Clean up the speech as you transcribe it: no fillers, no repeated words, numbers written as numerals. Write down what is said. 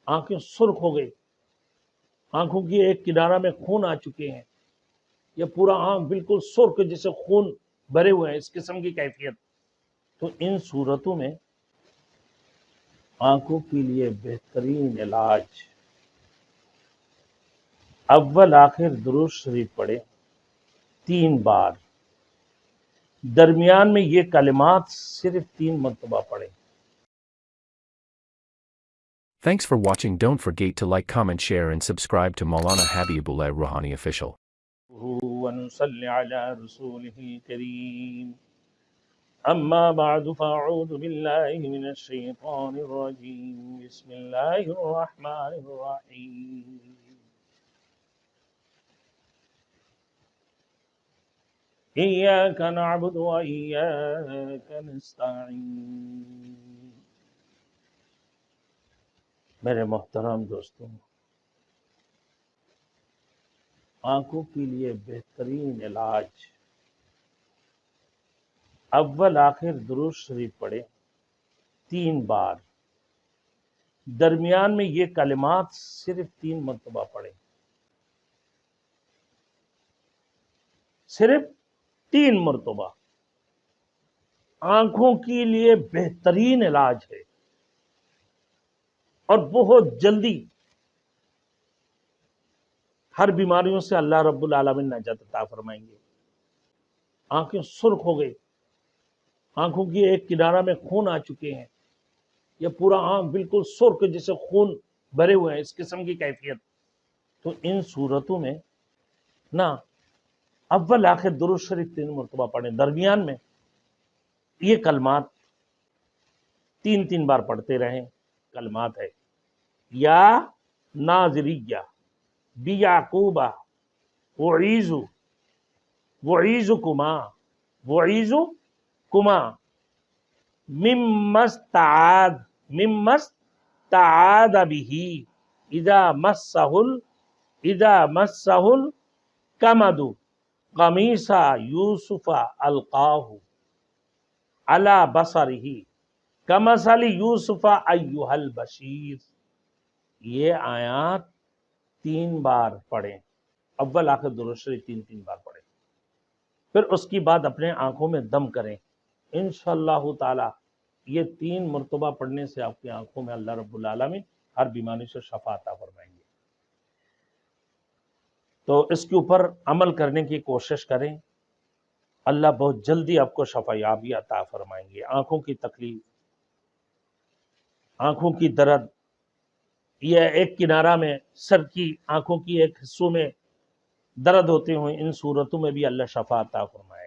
آنکھیں سرخ ہو گئی، آنکھوں کی ایک کنارہ میں خون آ چکے ہیں، یا پورا آنکھ بالکل سرخ جیسے خون بھرے ہوئے ہیں، اس قسم کی کیفیت. تو ان صورتوں میں آنکھوں کے لیے بہترین علاج اول آخر درود شریف پڑھیں 3 بار، درمیان میں یہ کلمات صرف 3 مرتبہ پڑھیں. Thanks for watching. Don't forget to like, comment, share and subscribe to Maulana Habibullah Rouhani Official. ونصلي على رسوله الكريم. أما بعد فأعوذ بالله من الشيطان الرجيم. بسم الله الرحمن الرحيم. إياك نعبد وإياك نستعين. میرے محترم دوستوں، آنکھوں کے لیے بہترین علاج اول آخر درود شریف پڑھیں 3 بار، درمیان میں یہ کلمات صرف 3 مرتبہ پڑھیں، صرف 3 مرتبہ. آنکھوں کے لیے بہترین علاج ہے اور بہت جلدی ہر بیماریوں سے اللہ رب العالمین نجات عطا فرمائیں گے. آنکھیں سرخ ہو گئی، آنکھوں کی ایک کنارہ میں خون آ چکے ہیں، یا پورا آنکھ بالکل سرخ جیسے خون بھرے ہوئے ہیں، اس قسم کی کیفیت. تو ان صورتوں میں نا اول آخر درود شریف 3 مرتبہ پڑھیں، درمیان میں یہ کلمات 3 بار پڑھتے رہیں. کلمات ہے یا ناظریہ بیعقوبہ وعیزکما ممستعاد به اذا مسہ الکمد قمیص یوسف القاہ علی بصرہ کمثل یوسف ایھا البشیر. یہ آیات 3 بار پڑھیں، اول آخر درود شریف 3 بار پڑھیں، پھر اس کی بعد اپنے آنکھوں میں دم کریں. انشاءاللہ تعالی یہ 3 مرتبہ پڑھنے سے آپ کی آنکھوں میں اللہ رب العالمین ہر بیماری سے شفا عطا فرمائیں گے. تو اس کے اوپر عمل کرنے کی کوشش کریں، اللہ بہت جلدی آپ کو شفا یابی عطا فرمائیں گے. آنکھوں کی تکلیف، آنکھوں کی درد، یہ ایک کنارہ میں سر کی آنکھوں کی ایک حصوں میں درد ہوتے ہوئے، ان صورتوں میں بھی اللہ شفا عطا فرمائے.